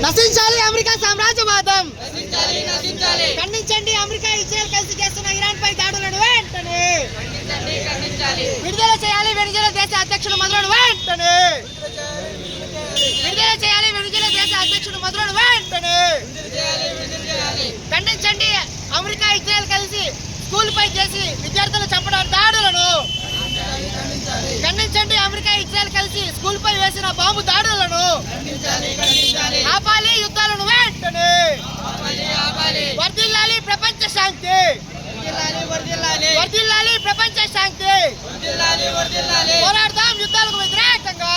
నశించాలి అమెరికా సామ్రాజ్యవాదం. ఖండించండి America Israel కలిసి చేస్తున్న ఇరాన్ పై దాడులను వెంటనే విడుదల చేయాలి. వెనిజులా దేశ అధ్యక్షుడు మదులను వెంటనే విడుదల చేయాలి. వెనిజులా దేశ అధ్యక్షుడు మదులను వెంటనే ఖండించండి అమెరికా ఇజ్రాయెల్ కలిసి స్కూల్ పై చేసి విద్యార్థులు చంపడం దాడులను ఖండించండి. అమెరికా ఇజ్రాయెల్ కలిసి స్కూల్ పై వేసిన బాంబు దాడులను ఆపాలి. యుద్ధాలను వెంటనే వర్ధిల్లాలి ప్రపంచ శాంతి. వర్ధిల్లాలి ప్రపంచ శాంతి. పోరాడదాం యుద్ధాలకు వ్యతిరేకంగా.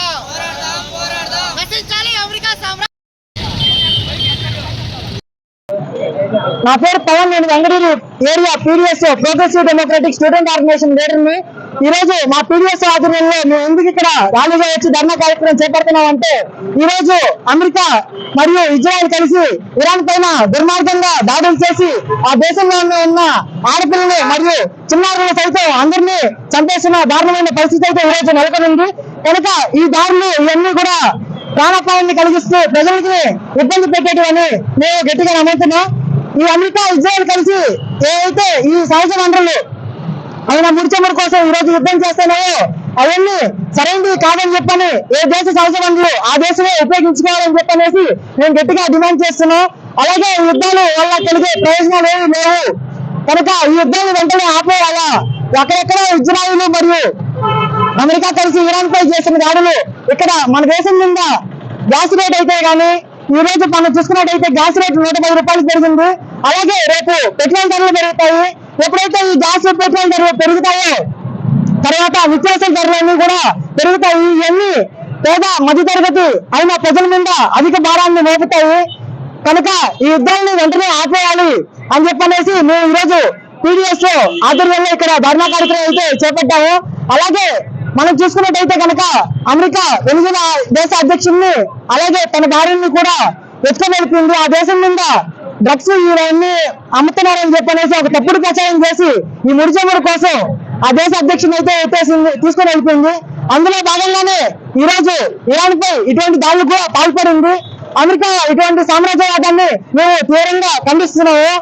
నశించాలి అమెరికా సామ్రాజ్యం. నా పేరు పవన్. నేను Venkatagiri area PDS progressive democratic student organisation లీడర్ని. ఈ రోజు మా పీడిఎస్ ఆధ్వర్యంలో మేము ఎందుకు ఇక్కడ ర్యాలీగా వచ్చి ధర్నా కార్యక్రమం చేపడుతున్నాం అంటే, ఈ రోజు అమెరికా మరియు ఇజ్రాయెల్ కలిసి ఇరాన్ పైన దుర్మార్గంగా దాడులు చేసి ఆ దేశంలో ఉన్న ఆడపిల్లని మరియు చిన్నారులను సైతం అందరినీ చంపేస్తున్న దారుణమైన పరిస్థితి అయితే ఈ రోజు నెలకొనింది. కనుక ఈ దాడులు ఇవన్నీ కూడా ప్రాణాపాయాన్ని కలిగిస్తూ ప్రజలకి ఇబ్బంది పెట్టేటివని మేము గట్టిగా నమ్ముతున్నాం. ఈ అమెరికా ఇజ్రాయెల్ కలిసి ఏవైతే ఈ సహజ వనరులు ఆయన ముడిచముడి కోసం ఈ రోజు యుద్ధం చేస్తున్నాయో అవన్నీ సరైనది కాదని చెప్పని ఏ దేశ సహజ వనరులు ఆ దేశమే ఉపయోగించుకోవాలని చెప్పనేసి మేము గట్టిగా డిమాండ్ చేస్తున్నాం. అలాగే ఈ యుద్ధాలు వల్ల కలిగే ప్రయోజనాలు ఏమి లేవు కనుక ఈ యుద్ధాన్ని వెంటనే ఆపేయాలా. ఎక్కడెక్కడ ఇజ్రాయిల్ మరియు అమెరికా కలిసి ఇరాన్ పై చేస్తున్న దాడులు ఇక్కడ మన దేశం మీద గ్యాస్ రేట్ అయితే కానీ ఈ రోజు మనం చూసుకున్నట్టయితే గ్యాస్ రేట్ 110 రూపాయలు పెరిగింది. అలాగే రేపు పెట్రోల్ ధరలు పెరుగుతాయి. ఎప్పుడైతే ఈ గ్యాస్ పెట్రోల్ ధరలు పెరుగుతాయో తర్వాత నిత్యావసర ధరలన్నీ కూడా పెరుగుతాయి. ఇవన్నీ పేద మధ్యతరగతి అయిన ప్రజల మీద అధిక భారాన్ని మోపుతాయి. కనుక ఈ యుద్ధాన్ని వెంటనే ఆపేయాలి అని చెప్పనేసి మేము ఈరోజు పీడిఎస్ లో ఆధ్వర్యంలో ఇక్కడ ధర్నా కార్యక్రమం అయితే చేపట్టాము. అలాగే మనం చూసుకున్నట్టయితే కనుక అమెరికా వెనిజులా దేశ అధ్యక్షుడిని అలాగే తన భార్యని కూడా ఎత్తుకెళ్తుంది. ఆ దేశం మీద డ్రగ్స్ ఇవన్నీ అమ్ముతున్నారని చెప్పనేసి ఒక తప్పుడు ప్రచారం చేసి ఈ ముడిచముడి కోసం ఆ దేశ అధ్యక్షుని అయితే తీసుకుని వెళ్ళిపోయింది. అందులో భాగంగానే ఈ రోజు ఇరాన్ పై ఇటువంటి దాడులు కూడా పాల్పడింది. అమెరికా ఇటువంటి సామ్రాజ్యవాదాన్ని మేము తీవ్రంగా ఖండిస్తున్నాము.